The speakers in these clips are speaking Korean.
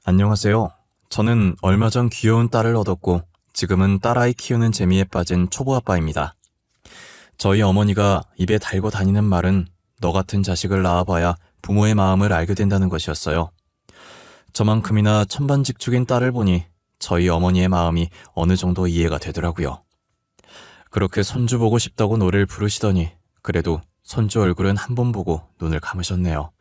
안녕하세요. 저는 얼마 전 귀여운 딸을 얻었고 지금은 딸아이 키우는 재미에 빠진 초보 아빠입니다. 저희 어머니가 입에 달고 다니는 말은 너 같은 자식을 낳아봐야 부모의 마음을 알게 된다는 것이었어요. 저만큼이나 천반직축인 딸을 보니 저희 어머니의 마음이 어느 정도 이해가 되더라고요. 그렇게 손주 보고 싶다고 노래를 부르시더니 그래도 손주 얼굴은 한 번 보고 눈을 감으셨네요.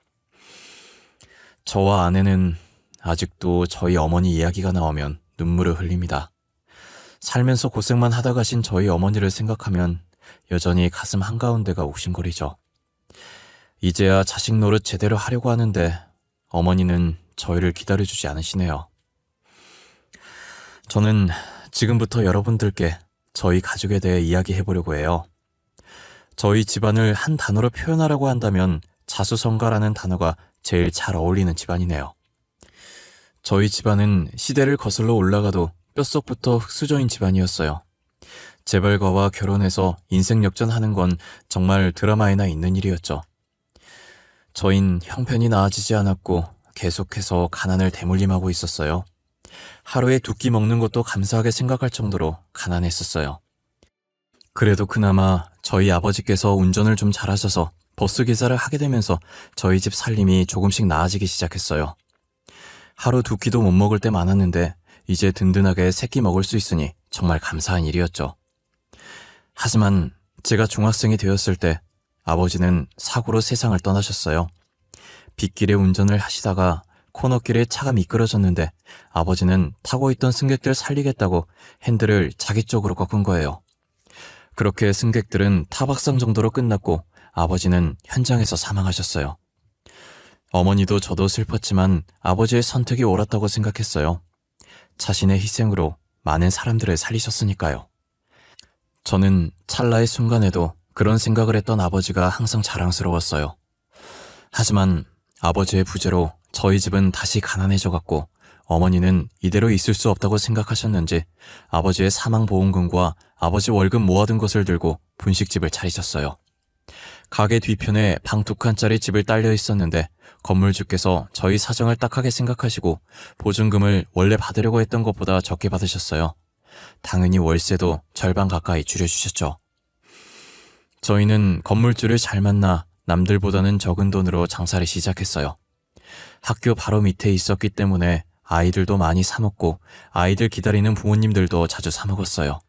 저와 아내는 아직도 저희 어머니 이야기가 나오면 눈물을 흘립니다. 살면서 고생만 하다 가신 저희 어머니를 생각하면 여전히 가슴 한가운데가 욱신거리죠. 이제야 자식 노릇 제대로 하려고 하는데 어머니는 저희를 기다려주지 않으시네요. 저는 지금부터 여러분들께 저희 가족에 대해 이야기해보려고 해요. 저희 집안을 한 단어로 표현하라고 한다면 자수성가라는 단어가 제일 잘 어울리는 집안이네요. 저희 집안은 시대를 거슬러 올라가도 뼛속부터 흙수저인 집안이었어요. 재벌가와 결혼해서 인생 역전하는 건 정말 드라마에나 있는 일이었죠. 저흰 형편이 나아지지 않았고 계속해서 가난을 대물림하고 있었어요. 하루에 두 끼 먹는 것도 감사하게 생각할 정도로 가난했었어요. 그래도 그나마 저희 아버지께서 운전을 좀 잘하셔서 버스 기사를 하게 되면서 저희 집 살림이 조금씩 나아지기 시작했어요. 하루 두 끼도 못 먹을 때 많았는데 이제 든든하게 세 끼 먹을 수 있으니 정말 감사한 일이었죠. 하지만 제가 중학생이 되었을 때 아버지는 사고로 세상을 떠나셨어요. 빗길에 운전을 하시다가 코너길에 차가 미끄러졌는데 아버지는 타고 있던 승객들 살리겠다고 핸들을 자기 쪽으로 꺾은 거예요. 그렇게 승객들은 타박상 정도로 끝났고 아버지는 현장에서 사망하셨어요. 어머니도 저도 슬펐지만 아버지의 선택이 옳았다고 생각했어요. 자신의 희생으로 많은 사람들을 살리셨으니까요. 저는 찰나의 순간에도 그런 생각을 했던 아버지가 항상 자랑스러웠어요. 하지만 아버지의 부재로 저희 집은 다시 가난해져갔고 어머니는 이대로 있을 수 없다고 생각하셨는지 아버지의 사망보험금과 아버지 월급 모아둔 것을 들고 분식집을 차리셨어요. 가게 뒤편에 방 2칸짜리 집을 딸려 있었는데 건물주께서 저희 사정을 딱하게 생각하시고 보증금을 원래 받으려고 했던 것보다 적게 받으셨어요. 당연히 월세도 절반 가까이 줄여주셨죠. 저희는 건물주를 잘 만나 남들보다는 적은 돈으로 장사를 시작했어요. 학교 바로 밑에 있었기 때문에 아이들도 많이 사 먹고 아이들 기다리는 부모님들도 자주 사 먹었어요.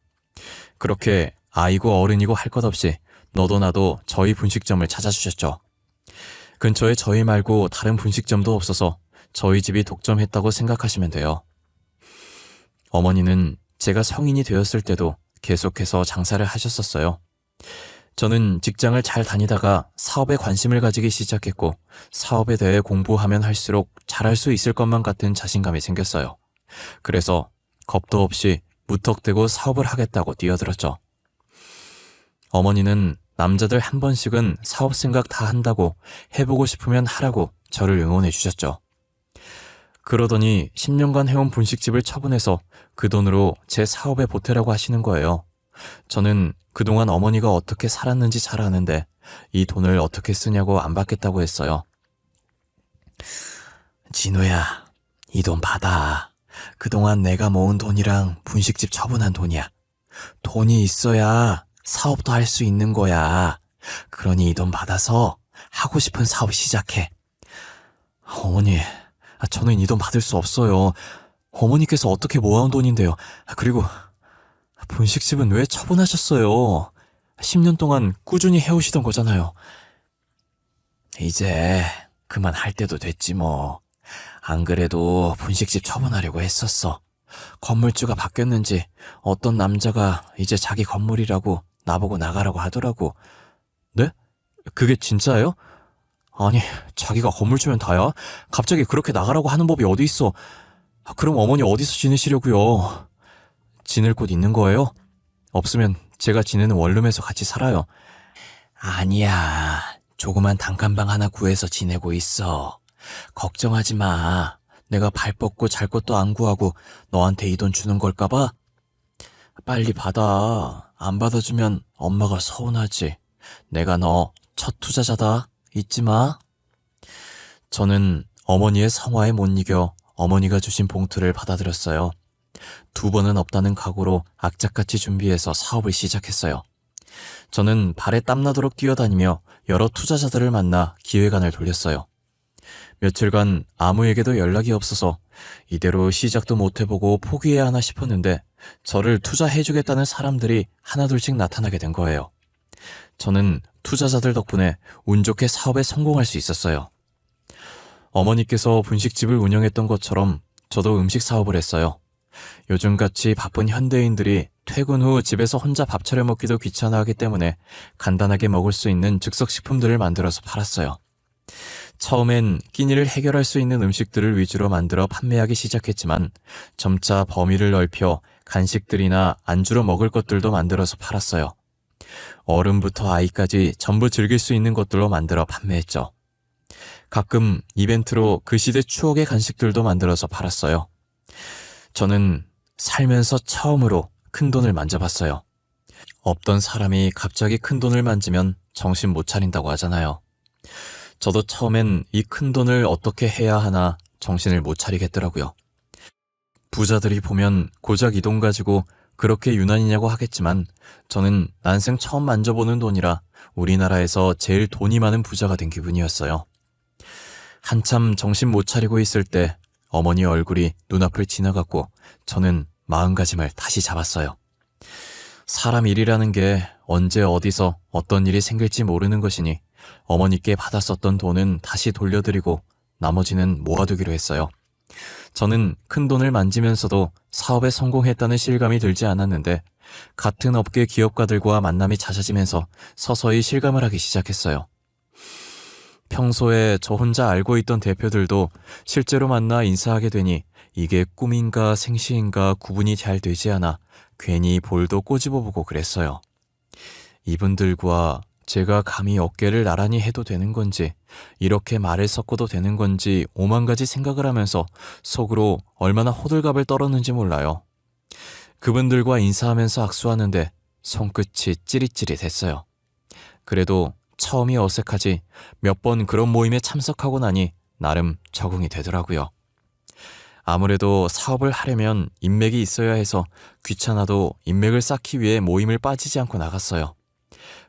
그렇게 아이고 어른이고 할 것 없이 너도 나도 저희 분식점을 찾아주셨죠. 근처에 저희 말고 다른 분식점도 없어서 저희 집이 독점했다고 생각하시면 돼요. 어머니는 제가 성인이 되었을 때도 계속해서 장사를 하셨었어요. 저는 직장을 잘 다니다가 사업에 관심을 가지기 시작했고 사업에 대해 공부하면 할수록 잘할 수 있을 것만 같은 자신감이 생겼어요. 그래서 겁도 없이 무턱대고 사업을 하겠다고 뛰어들었죠. 어머니는 남자들 한 번씩은 사업 생각 다 한다고 해보고 싶으면 하라고 저를 응원해 주셨죠. 그러더니 10년간 해온 분식집을 처분해서 그 돈으로 제 사업에 보태라고 하시는 거예요. 저는 그동안 어머니가 어떻게 살았는지 잘 아는데 이 돈을 어떻게 쓰냐고 안 받겠다고 했어요. 진우야, 이 돈 받아. 그동안 내가 모은 돈이랑 분식집 처분한 돈이야. 돈이 있어야 사업도 할 수 있는 거야. 그러니 이 돈 받아서 하고 싶은 사업 시작해. 어머니, 저는 이 돈 받을 수 없어요. 어머니께서 어떻게 모아온 돈인데요. 그리고 분식집은 왜 처분하셨어요? 10년 동안 꾸준히 해오시던 거잖아요. 이제 그만할 때도 됐지 뭐. 안 그래도 분식집 처분하려고 했었어. 건물주가 바뀌었는지 어떤 남자가 이제 자기 건물이라고 나보고 나가라고 하더라고. 네? 그게 진짜예요? 아니, 자기가 건물주면 다야? 갑자기 그렇게 나가라고 하는 법이 어디 있어? 그럼 어머니 어디서 지내시려고요? 지낼 곳 있는 거예요? 없으면 제가 지내는 원룸에서 같이 살아요. 아니야, 조그만 단칸방 하나 구해서 지내고 있어. 걱정하지 마. 내가 발 뻗고 잘 것도 안 구하고 너한테 이 돈 주는 걸까봐? 빨리 받아. 안 받아주면 엄마가 서운하지. 내가 너 첫 투자자다. 잊지 마. 저는 어머니의 성화에 못 이겨 어머니가 주신 봉투를 받아들였어요. 2번은 없다는 각오로 악착같이 준비해서 사업을 시작했어요. 저는 발에 땀나도록 뛰어다니며 여러 투자자들을 만나 기획안을 돌렸어요. 며칠간 아무에게도 연락이 없어서 이대로 시작도 못 해보고 포기해야 하나 싶었는데 저를 투자해주겠다는 사람들이 하나둘씩 나타나게 된 거예요. 저는 투자자들 덕분에 운 좋게 사업에 성공할 수 있었어요. 어머니께서 분식집을 운영했던 것처럼 저도 음식 사업을 했어요. 요즘같이 바쁜 현대인들이 퇴근 후 집에서 혼자 밥 차려 먹기도 귀찮아하기 때문에 간단하게 먹을 수 있는 즉석식품들을 만들어서 팔았어요. 처음엔 끼니를 해결할 수 있는 음식들을 위주로 만들어 판매하기 시작했지만 점차 범위를 넓혀 간식들이나 안주로 먹을 것들도 만들어서 팔았어요. 어른부터 아이까지 전부 즐길 수 있는 것들로 만들어 판매했죠. 가끔 이벤트로 그 시대 추억의 간식들도 만들어서 팔았어요. 저는 살면서 처음으로 큰돈을 만져봤어요. 없던 사람이 갑자기 큰돈을 만지면 정신 못 차린다고 하잖아요. 저도 처음엔 이 큰돈을 어떻게 해야 하나 정신을 못 차리겠더라고요. 부자들이 보면 고작 이 돈 가지고 그렇게 유난이냐고 하겠지만 저는 난생 처음 만져보는 돈이라 우리나라에서 제일 돈이 많은 부자가 된 기분이었어요. 한참 정신 못 차리고 있을 때 어머니 얼굴이 눈앞을 지나갔고 저는 마음가짐을 다시 잡았어요. 사람 일이라는 게 언제 어디서 어떤 일이 생길지 모르는 것이니 어머니께 받았었던 돈은 다시 돌려드리고 나머지는 모아두기로 했어요. 저는 큰 돈을 만지면서도 사업에 성공했다는 실감이 들지 않았는데 같은 업계 기업가들과 만남이 잦아지면서 서서히 실감을 하기 시작했어요. 평소에 저 혼자 알고 있던 대표들도 실제로 만나 인사하게 되니 이게 꿈인가 생시인가 구분이 잘 되지 않아 괜히 볼도 꼬집어보고 그랬어요. 이분들과 제가 감히 어깨를 나란히 해도 되는 건지 이렇게 말을 섞어도 되는 건지 오만 가지 생각을 하면서 속으로 얼마나 호들갑을 떨었는지 몰라요. 그분들과 인사하면서 악수하는데 손끝이 찌릿찌릿했어요. 그래도 처음이 어색하지 몇 번 그런 모임에 참석하고 나니 나름 적응이 되더라고요. 아무래도 사업을 하려면 인맥이 있어야 해서 귀찮아도 인맥을 쌓기 위해 모임을 빠지지 않고 나갔어요.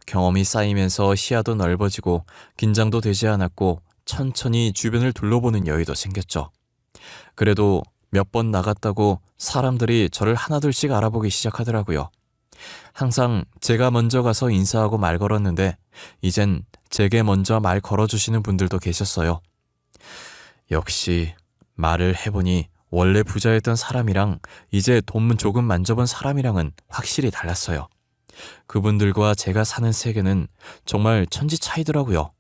경험이 쌓이면서 시야도 넓어지고 긴장도 되지 않았고 천천히 주변을 둘러보는 여유도 생겼죠. 그래도 몇 번 나갔다고 사람들이 저를 하나둘씩 알아보기 시작하더라고요. 항상 제가 먼저 가서 인사하고 말 걸었는데 이젠 제게 먼저 말 걸어주시는 분들도 계셨어요. 역시 말을 해보니 원래 부자였던 사람이랑 이제 돈 조금 만져본 사람이랑은 확실히 달랐어요. 그분들과 제가 사는 세계는 정말 천지 차이더라고요.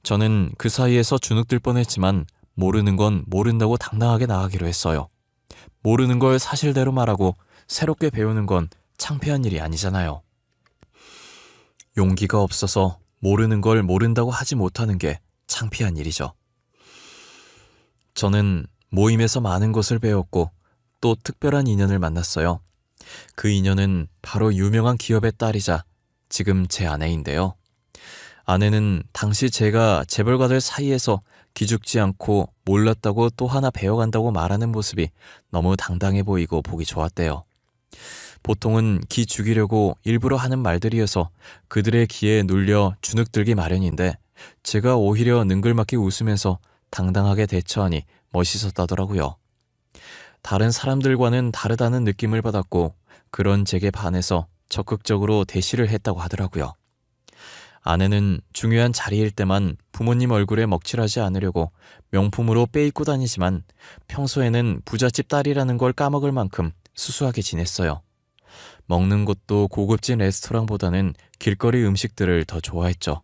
저는 그 사이에서 주눅들 뻔했지만 모르는 건 모른다고 당당하게 나가기로 했어요. 모르는 걸 사실대로 말하고 새롭게 배우는 건 창피한 일이 아니잖아요. 용기가 없어서 모르는 걸 모른다고 하지 못하는 게 창피한 일이죠. 저는 모임에서 많은 것을 배웠고 또 특별한 인연을 만났어요. 그 인연은 바로 유명한 기업의 딸이자 지금 제 아내인데요. 아내는 당시 제가 재벌가들 사이에서 기죽지 않고 몰랐다고 또 하나 배워간다고 말하는 모습이 너무 당당해 보이고 보기 좋았대요. 보통은 기 죽이려고 일부러 하는 말들이어서 그들의 기에 눌려 주눅들기 마련인데 제가 오히려 능글맞게 웃으면서 당당하게 대처하니 멋있었다더라고요. 다른 사람들과는 다르다는 느낌을 받았고 그런 제게 반해서 적극적으로 대시를 했다고 하더라고요. 아내는 중요한 자리일 때만 부모님 얼굴에 먹칠하지 않으려고 명품으로 빼입고 다니지만 평소에는 부잣집 딸이라는 걸 까먹을 만큼 수수하게 지냈어요. 먹는 것도 고급진 레스토랑보다는 길거리 음식들을 더 좋아했죠.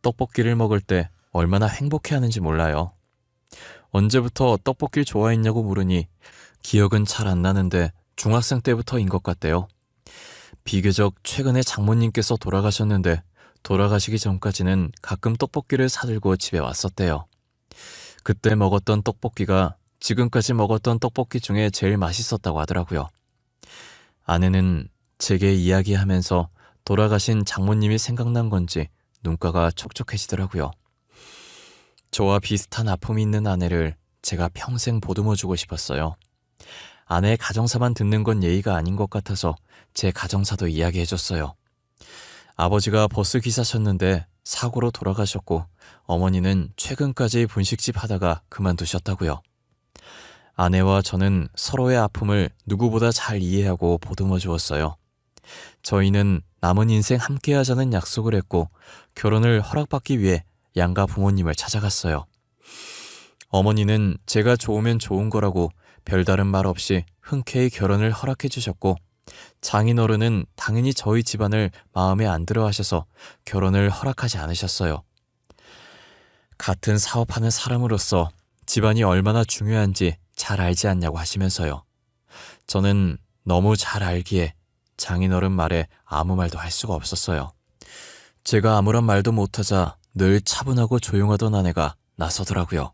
떡볶이를 먹을 때 얼마나 행복해하는지 몰라요. 언제부터 떡볶이를 좋아했냐고 물으니 기억은 잘 안 나는데 중학생 때부터인 것 같대요. 비교적 최근에 장모님께서 돌아가셨는데 돌아가시기 전까지는 가끔 떡볶이를 사들고 집에 왔었대요. 그때 먹었던 떡볶이가 지금까지 먹었던 떡볶이 중에 제일 맛있었다고 하더라고요. 아내는 제게 이야기하면서 돌아가신 장모님이 생각난 건지 눈가가 촉촉해지더라고요. 저와 비슷한 아픔이 있는 아내를 제가 평생 보듬어주고 싶었어요. 아내의 가정사만 듣는 건 예의가 아닌 것 같아서 제 가정사도 이야기해줬어요. 아버지가 버스 기사셨는데 사고로 돌아가셨고 어머니는 최근까지 분식집 하다가 그만두셨다고요. 아내와 저는 서로의 아픔을 누구보다 잘 이해하고 보듬어 주었어요. 저희는 남은 인생 함께 하자는 약속을 했고 결혼을 허락받기 위해 양가 부모님을 찾아갔어요. 어머니는 제가 좋으면 좋은 거라고 별다른 말 없이 흔쾌히 결혼을 허락해 주셨고 장인어른은 당연히 저희 집안을 마음에 안 들어 하셔서 결혼을 허락하지 않으셨어요. 같은 사업하는 사람으로서 집안이 얼마나 중요한지 잘 알지 않냐고 하시면서요. 저는 너무 잘 알기에 장인어른 말에 아무 말도 할 수가 없었어요. 제가 아무런 말도 못하자 늘 차분하고 조용하던 아내가 나서더라고요.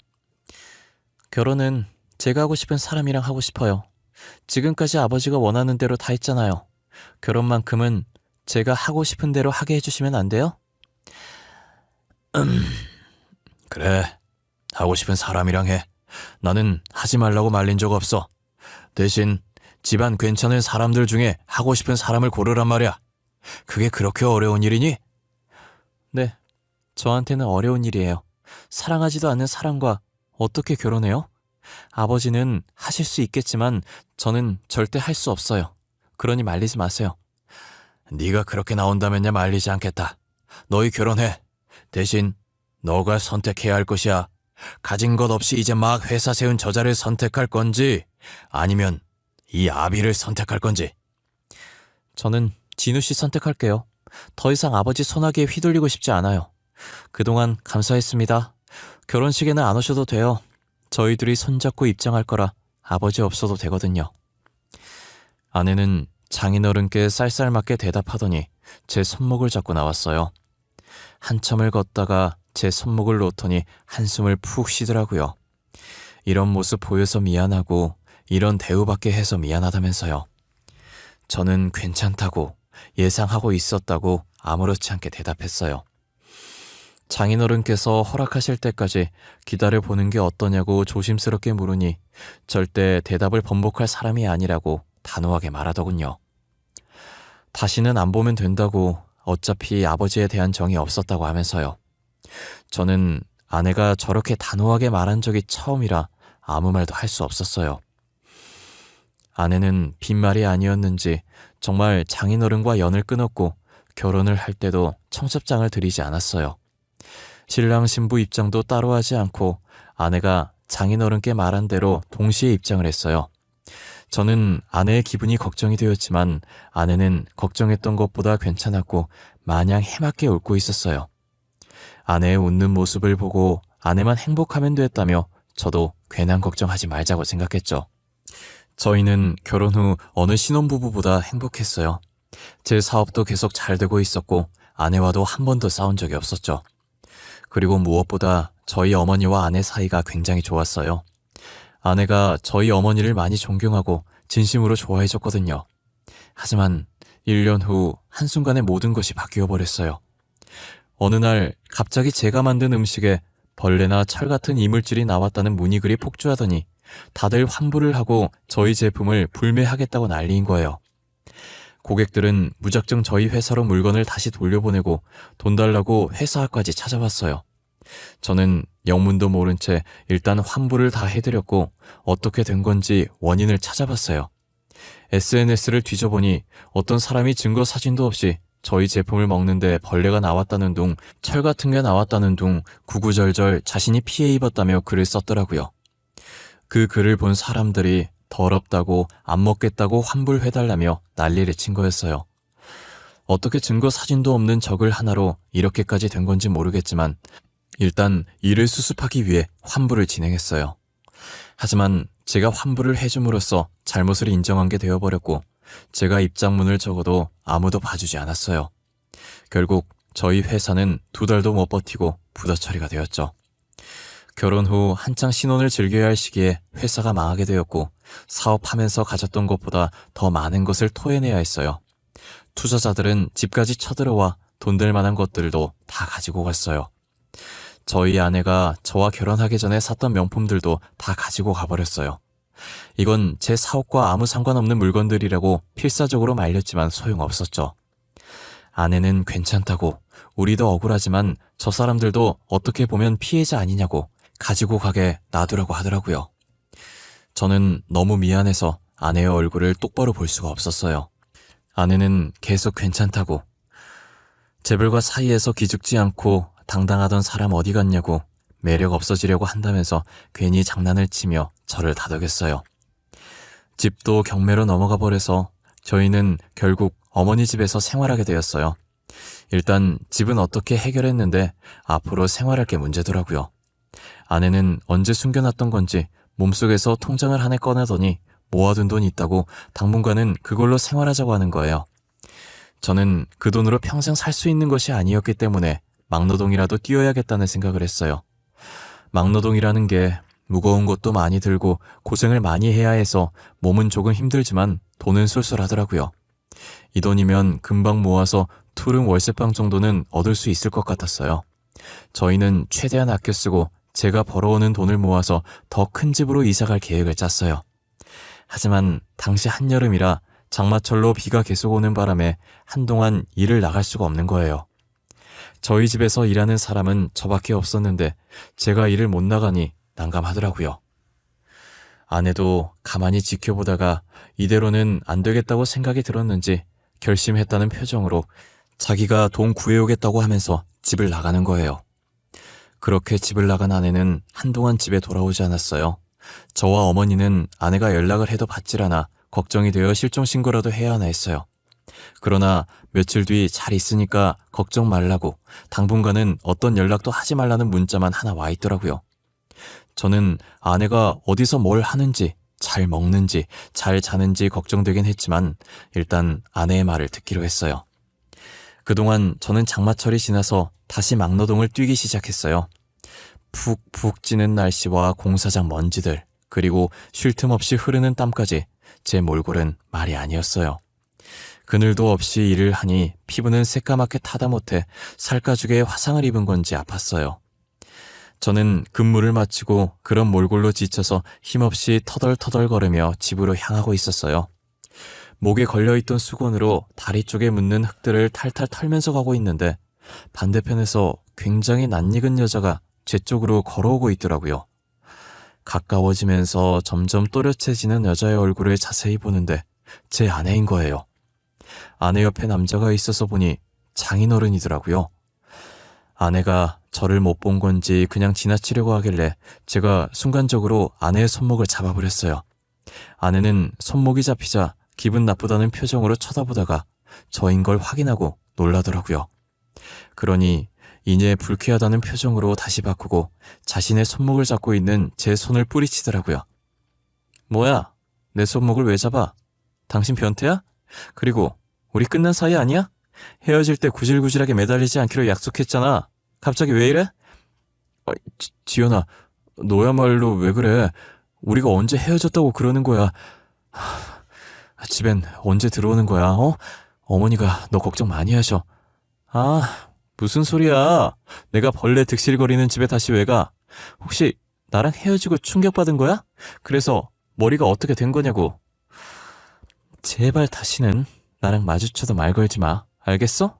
결혼은 제가 하고 싶은 사람이랑 하고 싶어요. 지금까지 아버지가 원하는 대로 다 했잖아요. 결혼만큼은 제가 하고 싶은 대로 하게 해주시면 안 돼요? 그래, 하고 싶은 사람이랑 해. 나는 하지 말라고 말린 적 없어. 대신 집안 괜찮은 사람들 중에 하고 싶은 사람을 고르란 말이야. 그게 그렇게 어려운 일이니? 네, 저한테는 어려운 일이에요. 사랑하지도 않는 사람과 어떻게 결혼해요? 아버지는 하실 수 있겠지만 저는 절대 할 수 없어요. 그러니 말리지 마세요. 네가 그렇게 나온다면야 말리지 않겠다. 너희 결혼해. 대신 너가 선택해야 할 것이야. 가진 것 없이 이제 막 회사 세운 저자를 선택할 건지 아니면 이 아비를 선택할 건지. 저는 진우 씨 선택할게요. 더 이상 아버지 소나기에 휘둘리고 싶지 않아요. 그동안 감사했습니다. 결혼식에는 안 오셔도 돼요. 저희들이 손잡고 입장할 거라 아버지 없어도 되거든요. 아내는 장인어른께 쌀쌀맞게 대답하더니 제 손목을 잡고 나왔어요. 한참을 걷다가 제 손목을 놓더니 한숨을 푹 쉬더라고요. 이런 모습 보여서 미안하고 이런 대우받게 해서 미안하다면서요. 저는 괜찮다고 예상하고 있었다고 아무렇지 않게 대답했어요. 장인어른께서 허락하실 때까지 기다려보는 게 어떠냐고 조심스럽게 물으니 절대 대답을 번복할 사람이 아니라고 단호하게 말하더군요. 다시는 안 보면 된다고 어차피 아버지에 대한 정이 없었다고 하면서요. 저는 아내가 저렇게 단호하게 말한 적이 처음이라 아무 말도 할 수 없었어요. 아내는 빈말이 아니었는지 정말 장인어른과 연을 끊었고 결혼을 할 때도 청첩장을 드리지 않았어요. 신랑 신부 입장도 따로 하지 않고 아내가 장인어른께 말한 대로 동시에 입장을 했어요. 저는 아내의 기분이 걱정이 되었지만 아내는 걱정했던 것보다 괜찮았고 마냥 해맑게 웃고 있었어요. 아내의 웃는 모습을 보고 아내만 행복하면 됐다며 저도 괜한 걱정하지 말자고 생각했죠. 저희는 결혼 후 어느 신혼부부보다 행복했어요. 제 사업도 계속 잘 되고 있었고 아내와도 한 번도 싸운 적이 없었죠. 그리고 무엇보다 저희 어머니와 아내 사이가 굉장히 좋았어요. 아내가 저희 어머니를 많이 존경하고 진심으로 좋아해줬거든요. 하지만 1년 후 한순간에 모든 것이 바뀌어버렸어요. 어느 날 갑자기 제가 만든 음식에 벌레나 철 같은 이물질이 나왔다는 문의글이 폭주하더니 다들 환불을 하고 저희 제품을 불매하겠다고 난리인 거예요. 고객들은 무작정 저희 회사로 물건을 다시 돌려보내고 돈 달라고 회사까지 찾아왔어요. 저는 영문도 모른 채 일단 환불을 다 해드렸고 어떻게 된 건지 원인을 찾아봤어요. SNS를 뒤져보니 어떤 사람이 증거 사진도 없이 저희 제품을 먹는데 벌레가 나왔다는 둥, 철 같은 게 나왔다는 둥 구구절절 자신이 피해 입었다며 글을 썼더라고요. 그 글을 본 사람들이 더럽다고 안 먹겠다고 환불해달라며 난리를 친 거였어요. 어떻게 증거 사진도 없는 저글 하나로 이렇게까지 된 건지 모르겠지만 일단 이를 수습하기 위해 환불을 진행했어요. 하지만 제가 환불을 해줌으로써 잘못을 인정한 게 되어버렸고 제가 입장문을 적어도 아무도 봐주지 않았어요. 결국 저희 회사는 2달도 못 버티고 부도 처리가 되었죠. 결혼 후 한창 신혼을 즐겨야 할 시기에 회사가 망하게 되었고 사업하면서 가졌던 것보다 더 많은 것을 토해내야 했어요. 투자자들은 집까지 쳐들어와 돈 될 만한 것들도 다 가지고 갔어요. 저희 아내가 저와 결혼하기 전에 샀던 명품들도 다 가지고 가버렸어요. 이건 제 사업과 아무 상관없는 물건들이라고 필사적으로 말렸지만 소용없었죠. 아내는 괜찮다고, 우리도 억울하지만 저 사람들도 어떻게 보면 피해자 아니냐고 가지고 가게 놔두라고 하더라고요. 저는 너무 미안해서 아내의 얼굴을 똑바로 볼 수가 없었어요. 아내는 계속 괜찮다고, 재벌과 사이에서 기죽지 않고 당당하던 사람 어디 갔냐고 매력 없어지려고 한다면서 괜히 장난을 치며 저를 다독였어요. 집도 경매로 넘어가 버려서 저희는 결국 어머니 집에서 생활하게 되었어요. 일단 집은 어떻게 해결했는데 앞으로 생활할 게 문제더라고요. 아내는 언제 숨겨놨던 건지 몸속에서 통장을 한 해 꺼내더니 모아둔 돈이 있다고 당분간은 그걸로 생활하자고 하는 거예요. 저는 그 돈으로 평생 살 수 있는 것이 아니었기 때문에 막노동이라도 뛰어야겠다는 생각을 했어요. 막노동이라는 게 무거운 것도 많이 들고 고생을 많이 해야 해서 몸은 조금 힘들지만 돈은 쏠쏠하더라고요. 이 돈이면 금방 모아서 투룸 월세방 정도는 얻을 수 있을 것 같았어요. 저희는 최대한 아껴 쓰고 제가 벌어오는 돈을 모아서 더 큰 집으로 이사갈 계획을 짰어요. 하지만 당시 한여름이라 장마철로 비가 계속 오는 바람에 한동안 일을 나갈 수가 없는 거예요. 저희 집에서 일하는 사람은 저밖에 없었는데 제가 일을 못 나가니 난감하더라고요. 아내도 가만히 지켜보다가 이대로는 안 되겠다고 생각이 들었는지 결심했다는 표정으로 자기가 돈 구해오겠다고 하면서 집을 나가는 거예요. 그렇게 집을 나간 아내는 한동안 집에 돌아오지 않았어요. 저와 어머니는 아내가 연락을 해도 받질 않아 걱정이 되어 실종신고라도 해야 하나 했어요. 그러나 며칠 뒤 잘 있으니까 걱정 말라고 당분간은 어떤 연락도 하지 말라는 문자만 하나 와 있더라고요. 저는 아내가 어디서 뭘 하는지, 잘 먹는지, 잘 자는지 걱정되긴 했지만 일단 아내의 말을 듣기로 했어요. 그동안 저는 장마철이 지나서 다시 막노동을 뛰기 시작했어요. 푹푹 찌는 날씨와 공사장 먼지들, 그리고 쉴 틈 없이 흐르는 땀까지 제 몰골은 말이 아니었어요. 그늘도 없이 일을 하니 피부는 새까맣게 타다 못해 살가죽에 화상을 입은 건지 아팠어요. 저는 근무를 마치고 그런 몰골로 지쳐서 힘없이 터덜터덜 걸으며 집으로 향하고 있었어요. 목에 걸려있던 수건으로 다리 쪽에 묻는 흙들을 탈탈 털면서 가고 있는데 반대편에서 굉장히 낯익은 여자가 제 쪽으로 걸어오고 있더라고요. 가까워지면서 점점 또렷해지는 여자의 얼굴을 자세히 보는데 제 아내인 거예요. 아내 옆에 남자가 있어서 보니 장인어른이더라고요. 아내가 저를 못 본 건지 그냥 지나치려고 하길래 제가 순간적으로 아내의 손목을 잡아버렸어요. 아내는 손목이 잡히자 기분 나쁘다는 표정으로 쳐다보다가 저인 걸 확인하고 놀라더라고요. 그러니 이내 불쾌하다는 표정으로 다시 바꾸고 자신의 손목을 잡고 있는 제 손을 뿌리치더라고요. 뭐야? 내 손목을 왜 잡아? 당신 변태야? 그리고 우리 끝난 사이 아니야? 헤어질 때 구질구질하게 매달리지 않기로 약속했잖아. 갑자기 왜 이래? 지연아, 너야말로 왜 그래? 우리가 언제 헤어졌다고 그러는 거야? 집엔 언제 들어오는 거야? 어머니가 너 걱정 많이 하셔. 무슨 소리야? 내가 벌레 득실거리는 집에 다시 왜 가? 혹시 나랑 헤어지고 충격받은 거야? 그래서 머리가 어떻게 된 거냐고. 제발 다시는 나랑 마주쳐도 말 걸지 마. 알겠어?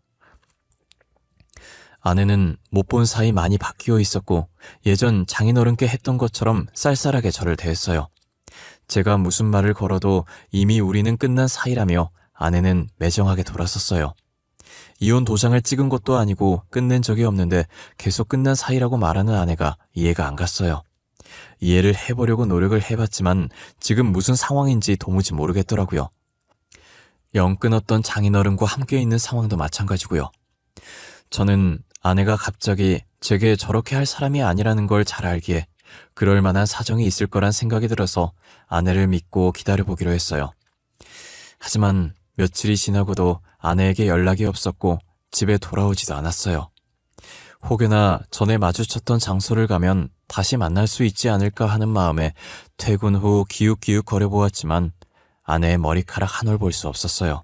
아내는 못 본 사이 많이 바뀌어 있었고 예전 장인어른께 했던 것처럼 쌀쌀하게 저를 대했어요. 제가 무슨 말을 걸어도 이미 우리는 끝난 사이라며 아내는 매정하게 돌아섰어요. 이혼 도장을 찍은 것도 아니고 끝낸 적이 없는데 계속 끝난 사이라고 말하는 아내가 이해가 안 갔어요. 이해를 해보려고 노력을 해봤지만 지금 무슨 상황인지 도무지 모르겠더라고요. 영 끊었던 장인어른과 함께 있는 상황도 마찬가지고요. 저는 아내가 갑자기 제게 저렇게 할 사람이 아니라는 걸 잘 알기에 그럴 만한 사정이 있을 거란 생각이 들어서 아내를 믿고 기다려보기로 했어요. 하지만 며칠이 지나고도 아내에게 연락이 없었고 집에 돌아오지도 않았어요. 혹여나 전에 마주쳤던 장소를 가면 다시 만날 수 있지 않을까 하는 마음에 퇴근 후 기웃기웃 거려보았지만 아내의 머리카락 한 올 볼 수 없었어요.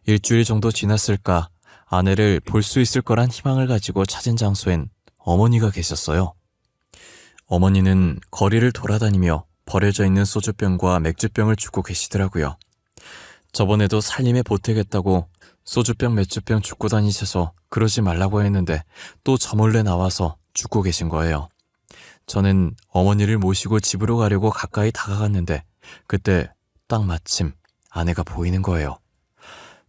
일주일 정도 지났을까 아내를 볼 수 있을 거란 희망을 가지고 찾은 장소엔 어머니가 계셨어요. 어머니는 거리를 돌아다니며 버려져 있는 소주병과 맥주병을 줍고 계시더라고요. 저번에도 살림에 보태겠다고 소주병, 맥주병 줍고 다니셔서 그러지 말라고 했는데 또 저 몰래 나와서 줍고 계신 거예요. 저는 어머니를 모시고 집으로 가려고 가까이 다가갔는데 그때 딱 마침 아내가 보이는 거예요.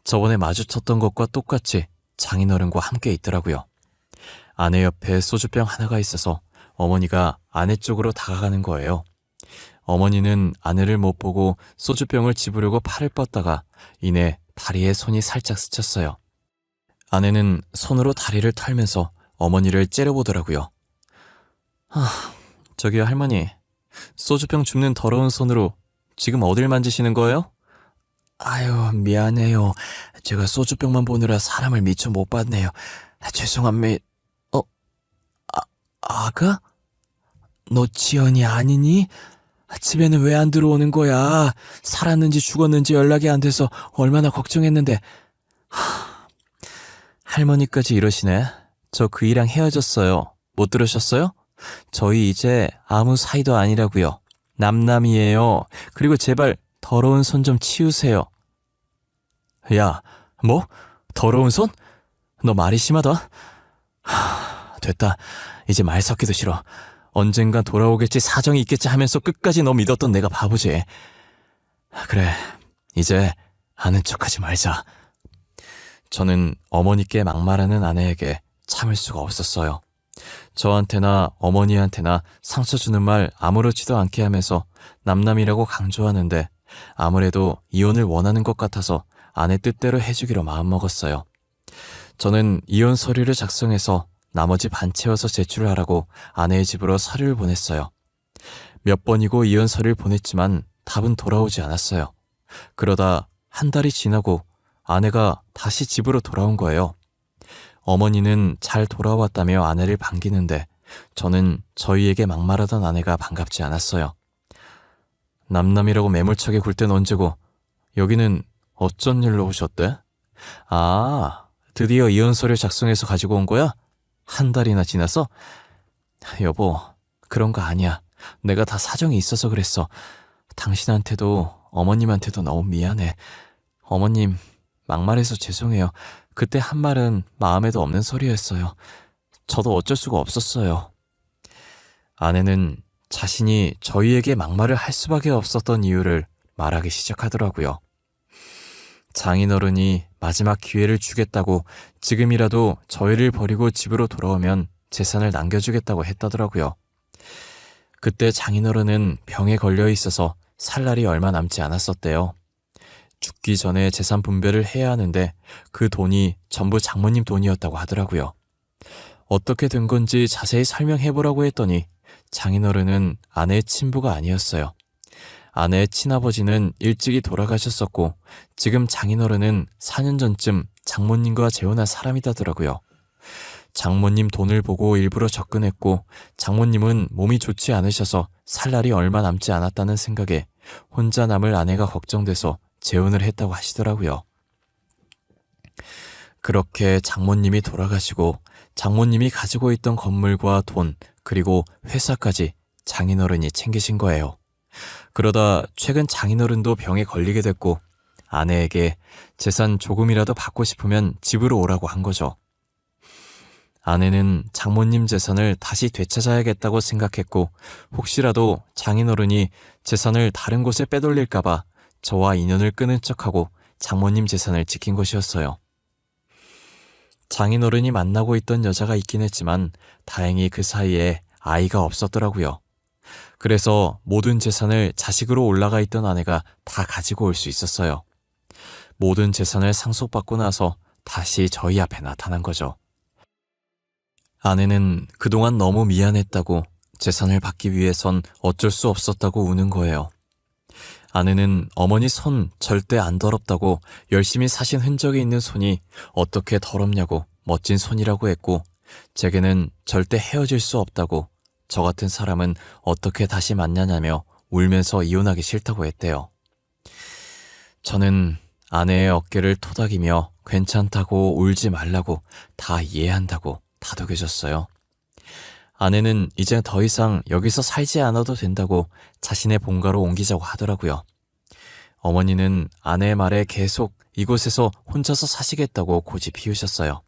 저번에 마주쳤던 것과 똑같이 장인어른과 함께 있더라고요. 아내 옆에 소주병 하나가 있어서 어머니가 아내 쪽으로 다가가는 거예요. 어머니는 아내를 못 보고 소주병을 집으려고 팔을 뻗다가 이내 다리에 손이 살짝 스쳤어요. 아내는 손으로 다리를 털면서 어머니를 째려보더라고요. 저기요 할머니, 소주병 줍는 더러운 손으로 지금 어딜 만지시는 거예요? 아유, 미안해요. 제가 소주병만 보느라 사람을 미처 못 봤네요. 죄송합니다. 아가? 너 지연이 아니니? 집에는 왜 안 들어오는 거야? 살았는지 죽었는지 연락이 안 돼서 얼마나 걱정했는데. 할머니까지 이러시네. 저 그이랑 헤어졌어요. 못 들으셨어요? 저희 이제 아무 사이도 아니라고요. 남남이에요. 그리고 제발 더러운 손 좀 치우세요. 야, 뭐? 더러운 손? 너 말이 심하다. 됐다. 이제 말 섞기도 싫어. 언젠간 돌아오겠지, 사정이 있겠지 하면서 끝까지 너 믿었던 내가 바보지. 그래, 이제 아는 척하지 말자. 저는 어머니께 막말하는 아내에게 참을 수가 없었어요. 저한테나 어머니한테나 상처 주는 말 아무렇지도 않게 하면서 남남이라고 강조하는데 아무래도 이혼을 원하는 것 같아서 아내 뜻대로 해주기로 마음먹었어요. 저는 이혼 서류를 작성해서 나머지 반 채워서 제출하라고 아내의 집으로 서류를 보냈어요. 몇 번이고 이혼 서류를 보냈지만 답은 돌아오지 않았어요. 그러다 한 달이 지나고 아내가 다시 집으로 돌아온 거예요. 어머니는 잘 돌아왔다며 아내를 반기는데 저는 저희에게 막말하던 아내가 반갑지 않았어요. 남남이라고 매몰차게 굴 땐 언제고 여기는 어쩐 일로 오셨대? 아, 드디어 이혼 서류 작성해서 가지고 온 거야? 한 달이나 지나서? 여보, 그런 거 아니야. 내가 다 사정이 있어서 그랬어. 당신한테도 어머님한테도 너무 미안해. 어머님, 막말해서 죄송해요. 그때 한 말은 마음에도 없는 소리였어요. 저도 어쩔 수가 없었어요. 아내는 자신이 저희에게 막말을 할 수밖에 없었던 이유를 말하기 시작하더라고요. 장인어른이 마지막 기회를 주겠다고 지금이라도 저희를 버리고 집으로 돌아오면 재산을 남겨주겠다고 했다더라고요. 그때 장인어른은 병에 걸려 있어서 살 날이 얼마 남지 않았었대요. 죽기 전에 재산 분배를 해야 하는데 그 돈이 전부 장모님 돈이었다고 하더라고요. 어떻게 된 건지 자세히 설명해보라고 했더니 장인어른은 아내의 친부가 아니었어요. 아내의 친아버지는 일찍이 돌아가셨었고 지금 장인어른은 4년 전쯤 장모님과 재혼한 사람이다더라고요. 장모님 돈을 보고 일부러 접근했고 장모님은 몸이 좋지 않으셔서 살 날이 얼마 남지 않았다는 생각에 혼자 남을 아내가 걱정돼서 재혼을 했다고 하시더라고요. 그렇게 장모님이 돌아가시고 장모님이 가지고 있던 건물과 돈 그리고 회사까지 장인어른이 챙기신 거예요. 그러다 최근 장인어른도 병에 걸리게 됐고 아내에게 재산 조금이라도 받고 싶으면 집으로 오라고 한 거죠. 아내는 장모님 재산을 다시 되찾아야겠다고 생각했고 혹시라도 장인어른이 재산을 다른 곳에 빼돌릴까봐 저와 인연을 끊은 척하고 장모님 재산을 지킨 것이었어요. 장인어른이 만나고 있던 여자가 있긴 했지만 다행히 그 사이에 아이가 없었더라고요. 그래서 모든 재산을 자식으로 올라가 있던 아내가 다 가지고 올 수 있었어요. 모든 재산을 상속받고 나서 다시 저희 앞에 나타난 거죠. 아내는 그동안 너무 미안했다고 재산을 받기 위해선 어쩔 수 없었다고 우는 거예요. 아내는 어머니 손 절대 안 더럽다고 열심히 사신 흔적이 있는 손이 어떻게 더럽냐고 멋진 손이라고 했고 제게는 절대 헤어질 수 없다고 저 같은 사람은 어떻게 다시 만나냐며 울면서 이혼하기 싫다고 했대요. 저는 아내의 어깨를 토닥이며 괜찮다고 울지 말라고 다 이해한다고 다독여줬어요. 아내는 이제 더 이상 여기서 살지 않아도 된다고 자신의 본가로 옮기자고 하더라고요. 어머니는 아내의 말에 계속 이곳에서 혼자서 사시겠다고 고집 피우셨어요.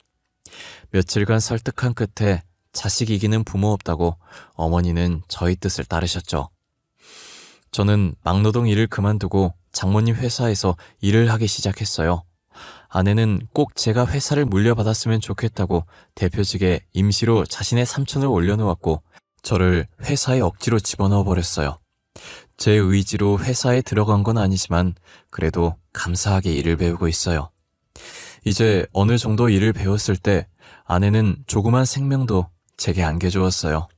며칠간 설득한 끝에 자식 이기는 부모 없다고 어머니는 저희 뜻을 따르셨죠. 저는 막노동 일을 그만두고 장모님 회사에서 일을 하기 시작했어요. 아내는 꼭 제가 회사를 물려받았으면 좋겠다고 대표직에 임시로 자신의 삼촌을 올려놓았고 저를 회사에 억지로 집어넣어 버렸어요. 제 의지로 회사에 들어간 건 아니지만 그래도 감사하게 일을 배우고 있어요. 이제 어느 정도 일을 배웠을 때 아내는 조그만 생명도 제게 안겨주었어요.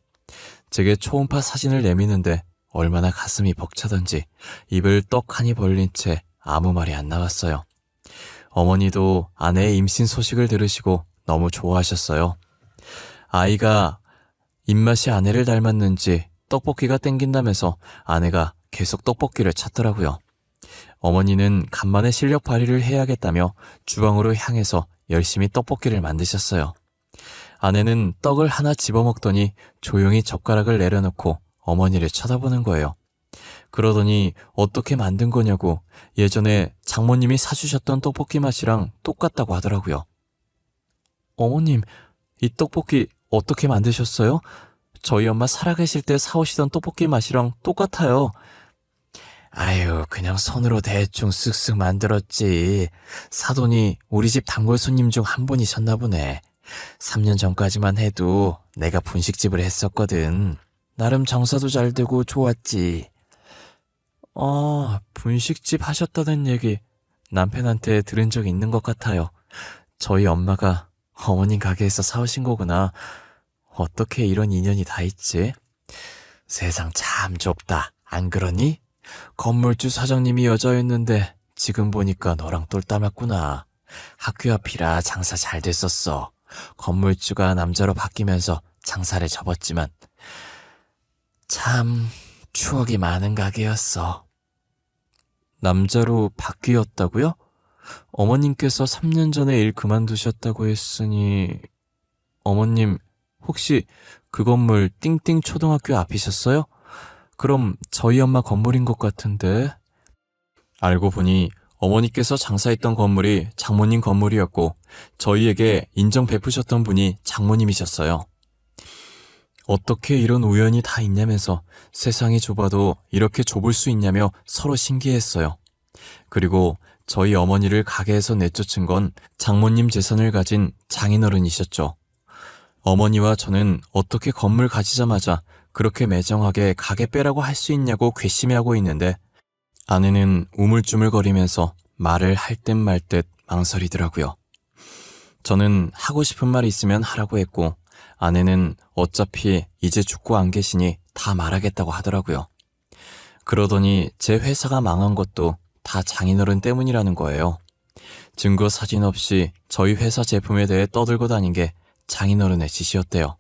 제게 초음파 사진을 내미는데 얼마나 가슴이 벅차던지 입을 떡하니 벌린 채 아무 말이 안 나왔어요. 어머니도 아내의 임신 소식을 들으시고 너무 좋아하셨어요. 아이가 입맛이 아내를 닮았는지 떡볶이가 땡긴다면서 아내가 계속 떡볶이를 찾더라고요. 어머니는 간만에 실력 발휘를 해야겠다며 주방으로 향해서 열심히 떡볶이를 만드셨어요. 아내는 떡을 하나 집어먹더니 조용히 젓가락을 내려놓고 어머니를 쳐다보는 거예요. 그러더니 어떻게 만든 거냐고 예전에 장모님이 사주셨던 떡볶이 맛이랑 똑같다고 하더라고요. 어머님, 이 떡볶이 어떻게 만드셨어요? 저희 엄마 살아계실 때 사오시던 떡볶이 맛이랑 똑같아요. 아유, 그냥 손으로 대충 쓱쓱 만들었지. 사돈이 우리 집 단골 손님 중 한 분이셨나 보네. 3년 전까지만 해도 내가 분식집을 했었거든. 나름 장사도 잘 되고 좋았지. 분식집 하셨다는 얘기 남편한테 들은 적이 있는 것 같아요. 저희 엄마가 어머님 가게에서 사오신 거구나. 어떻게 이런 인연이 다 있지? 세상 참 좁다. 안 그러니? 건물주 사장님이 여자였는데 지금 보니까 너랑 똘 닮았구나. 학교 앞이라 장사 잘 됐었어. 건물주가 남자로 바뀌면서 장사를 접었지만 참 추억이 많은 가게였어. 남자로 바뀌었다고요? 어머님께서 3년 전에 일 그만두셨다고 했으니 어머님 혹시 그 건물 띵띵 초등학교 앞이셨어요? 그럼 저희 엄마 건물인 것 같은데. 알고 보니 어머니께서 장사했던 건물이 장모님 건물이었고 저희에게 인정 베푸셨던 분이 장모님이셨어요. 어떻게 이런 우연이 다 있냐면서 세상이 좁아도 이렇게 좁을 수 있냐며 서로 신기했어요. 그리고 저희 어머니를 가게에서 내쫓은 건 장모님 재산을 가진 장인어른이셨죠. 어머니와 저는 어떻게 건물 가지자마자 그렇게 매정하게 가게 빼라고 할 수 있냐고 괘씸해하고 있는데 아내는 우물쭈물거리면서 말을 할 듯 말 듯 망설이더라고요. 저는 하고 싶은 말 있으면 하라고 했고 아내는 어차피 이제 죽고 안 계시니 다 말하겠다고 하더라고요. 그러더니 제 회사가 망한 것도 다 장인어른 때문이라는 거예요. 증거 사진 없이 저희 회사 제품에 대해 떠들고 다닌 게 장인어른의 짓이었대요.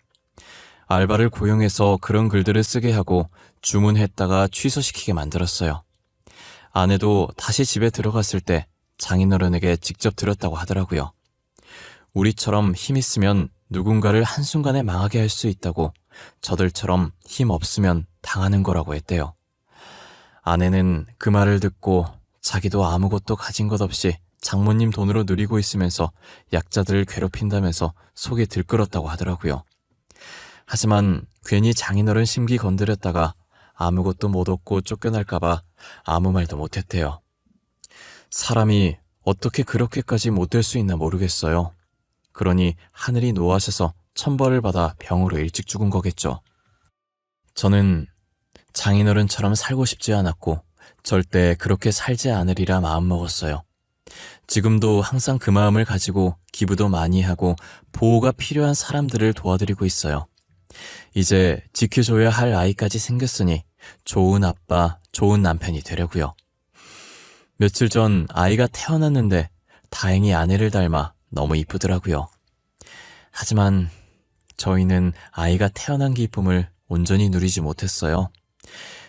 알바를 고용해서 그런 글들을 쓰게 하고 주문했다가 취소시키게 만들었어요. 아내도 다시 집에 들어갔을 때 장인어른에게 직접 들었다고 하더라고요. 우리처럼 힘 있으면 누군가를 한순간에 망하게 할 수 있다고 저들처럼 힘 없으면 당하는 거라고 했대요. 아내는 그 말을 듣고 자기도 아무것도 가진 것 없이 장모님 돈으로 누리고 있으면서 약자들을 괴롭힌다면서 속이 들끓었다고 하더라고요. 하지만 괜히 장인어른 심기 건드렸다가 아무것도 못 얻고 쫓겨날까봐 아무 말도 못했대요. 사람이 어떻게 그렇게까지 못될 수 있나 모르겠어요. 그러니 하늘이 노하셔서 천벌을 받아 병으로 일찍 죽은 거겠죠. 저는 장인어른처럼 살고 싶지 않았고 절대 그렇게 살지 않으리라 마음먹었어요. 지금도 항상 그 마음을 가지고 기부도 많이 하고 보호가 필요한 사람들을 도와드리고 있어요. 이제 지켜줘야 할 아이까지 생겼으니 좋은 아빠, 좋은 남편이 되려고요. 며칠 전 아이가 태어났는데 다행히 아내를 닮아 너무 이쁘더라고요. 하지만 저희는 아이가 태어난 기쁨을 온전히 누리지 못했어요.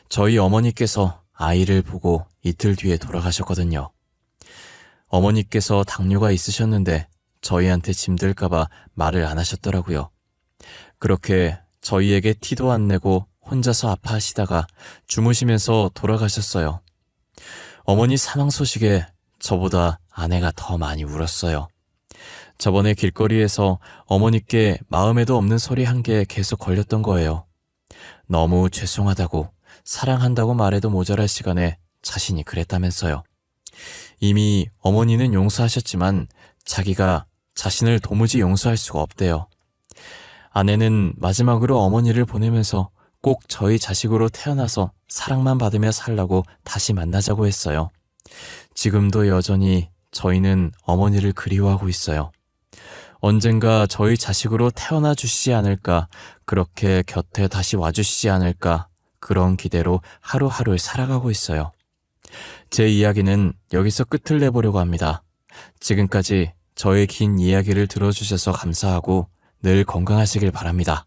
저희 어머니께서 아이를 보고 이틀 뒤에 돌아가셨거든요. 어머니께서 당뇨가 있으셨는데 저희한테 짐들까봐 말을 안 하셨더라고요. 그렇게 저희에게 티도 안 내고 혼자서 아파하시다가 주무시면서 돌아가셨어요. 어머니 사망 소식에 저보다 아내가 더 많이 울었어요. 저번에 길거리에서 어머니께 마음에도 없는 소리 한 개 계속 걸렸던 거예요. 너무 죄송하다고, 사랑한다고 말해도 모자랄 시간에 자신이 그랬다면서요. 이미 어머니는 용서하셨지만 자기가 자신을 도무지 용서할 수가 없대요. 아내는 마지막으로 어머니를 보내면서 꼭 저희 자식으로 태어나서 사랑만 받으며 살라고 다시 만나자고 했어요. 지금도 여전히 저희는 어머니를 그리워하고 있어요. 언젠가 저희 자식으로 태어나 주시지 않을까, 그렇게 곁에 다시 와주시지 않을까, 그런 기대로 하루하루를 살아가고 있어요. 제 이야기는 여기서 끝을 내보려고 합니다. 지금까지 저의 긴 이야기를 들어주셔서 감사하고 늘 건강하시길 바랍니다.